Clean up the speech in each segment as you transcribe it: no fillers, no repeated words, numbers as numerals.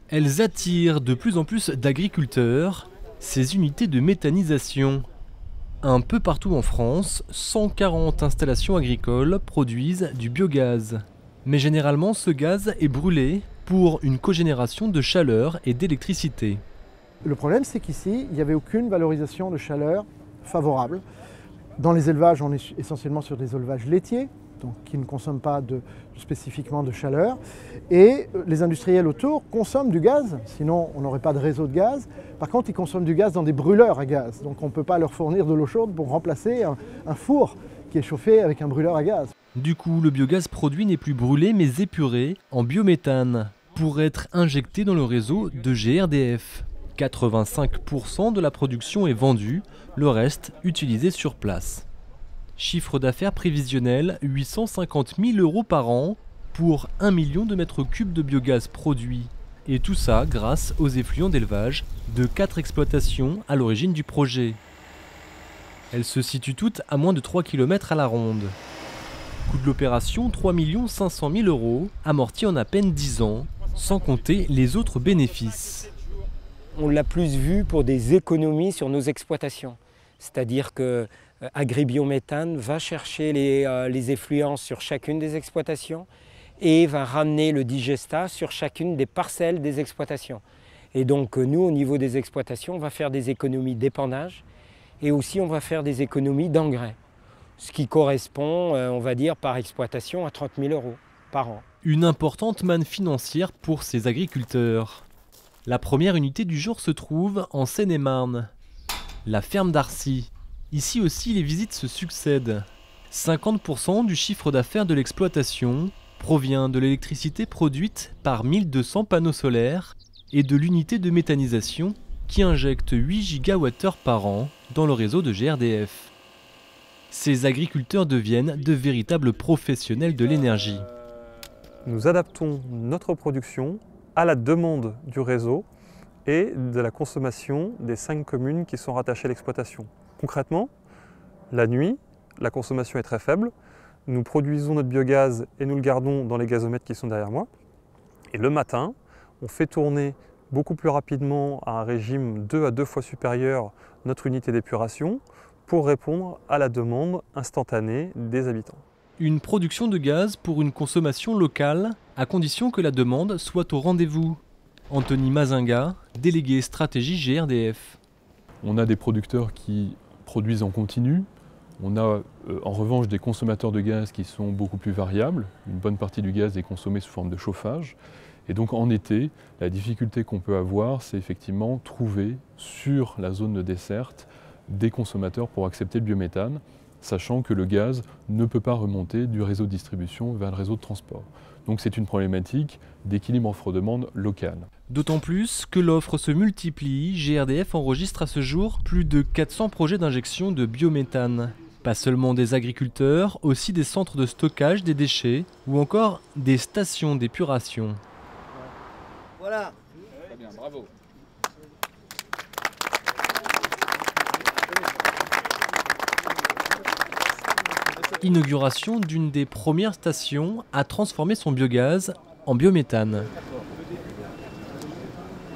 Elles attirent de plus en plus d'agriculteurs, ces unités de méthanisation. Un peu partout en France, 140 installations agricoles produisent du biogaz. Mais généralement, ce gaz est brûlé pour une cogénération de chaleur et d'électricité. Le problème, c'est qu'ici, il n'y avait aucune valorisation de chaleur favorable. Dans les élevages, on est essentiellement sur des élevages laitiers, donc qui ne consomment pas spécifiquement de chaleur. Et les industriels autour consomment du gaz, sinon on n'aurait pas de réseau de gaz. Par contre, ils consomment du gaz dans des brûleurs à gaz, donc on ne peut pas leur fournir de l'eau chaude pour remplacer un four qui est chauffé avec un brûleur à gaz. Du coup, le biogaz produit n'est plus brûlé mais épuré en biométhane pour être injecté dans le réseau de GRDF. 85% de la production est vendue, le reste utilisé sur place. Chiffre d'affaires prévisionnel 850 000 € par an pour 1 million de mètres cubes de biogaz produit. Et tout ça grâce aux effluents d'élevage de 4 exploitations à l'origine du projet. Elles se situent toutes à moins de 3 km à la ronde. Coût de l'opération 3 500 000 €, amorti en à peine 10 ans, sans compter les autres bénéfices. On l'a plus vu pour des économies sur nos exploitations. C'est-à-dire que Agribiométhane va chercher les effluents sur chacune des exploitations et va ramener le digestat sur chacune des parcelles des exploitations. Et donc nous, au niveau des exploitations, on va faire des économies d'épandage et aussi on va faire des économies d'engrais. Ce qui correspond, on va dire, par exploitation à 30 000 € par an. Une importante manne financière pour ces agriculteurs. La première unité du jour se trouve en Seine-et-Marne, la ferme d'Arcy. Ici aussi, les visites se succèdent. 50% du chiffre d'affaires de l'exploitation provient de l'électricité produite par 1200 panneaux solaires et de l'unité de méthanisation qui injecte 8 gigawattheures par an dans le réseau de GRDF. Ces agriculteurs deviennent de véritables professionnels de l'énergie. Nous adaptons notre production à la demande du réseau et de la consommation des 5 communes qui sont rattachées à l'exploitation. Concrètement, la nuit, la consommation est très faible. Nous produisons notre biogaz et nous le gardons dans les gazomètres qui sont derrière moi. Et le matin, on fait tourner beaucoup plus rapidement à un régime 2 à 2 fois supérieur notre unité d'épuration pour répondre à la demande instantanée des habitants. Une production de gaz pour une consommation locale, à condition que la demande soit au rendez-vous. Anthony Mazinga, délégué stratégie GRDF. On a des producteurs qui produisent en continu. On a en revanche des consommateurs de gaz qui sont beaucoup plus variables. Une bonne partie du gaz est consommée sous forme de chauffage. Et donc en été, la difficulté qu'on peut avoir, c'est effectivement trouver sur la zone de desserte des consommateurs pour accepter le biométhane, sachant que le gaz ne peut pas remonter du réseau de distribution vers le réseau de transport. Donc c'est une problématique d'équilibre offre-demande locale. D'autant plus que l'offre se multiplie, GRDF enregistre à ce jour plus de 400 projets d'injection de biométhane. Pas seulement des agriculteurs, aussi des centres de stockage des déchets ou encore des stations d'épuration. Voilà. Très bien, bravo. Inauguration d'une des premières stations à transformer son biogaz en biométhane.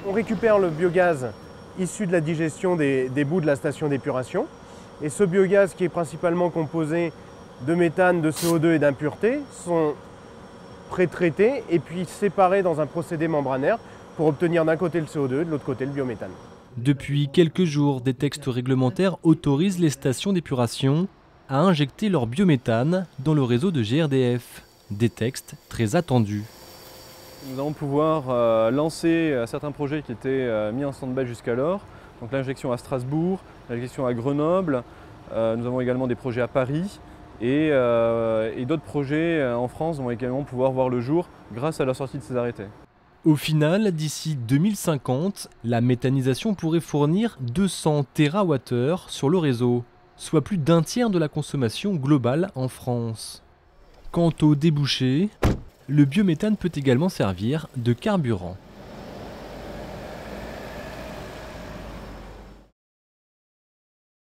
On récupère le biogaz issu de la digestion des bouts de la station d'épuration. Et ce biogaz, qui est principalement composé de méthane, de CO2 et d'impuretés, sont pré-traités et puis séparés dans un procédé membranaire pour obtenir d'un côté le CO2 et de l'autre côté le biométhane. Depuis quelques jours, des textes réglementaires autorisent les stations d'épuration à injecter leur biométhane dans le réseau de GRDF. Des textes très attendus. Nous allons pouvoir lancer certains projets qui étaient mis en stand-by jusqu'alors. Donc l'injection à Strasbourg, l'injection à Grenoble. Nous avons également des projets à Paris et d'autres projets en France vont également pouvoir voir le jour grâce à la sortie de ces arrêtés. Au final, d'ici 2050, la méthanisation pourrait fournir 200 TWh sur le réseau, soit plus d'un tiers de la consommation globale en France. Quant aux débouchés, le biométhane peut également servir de carburant.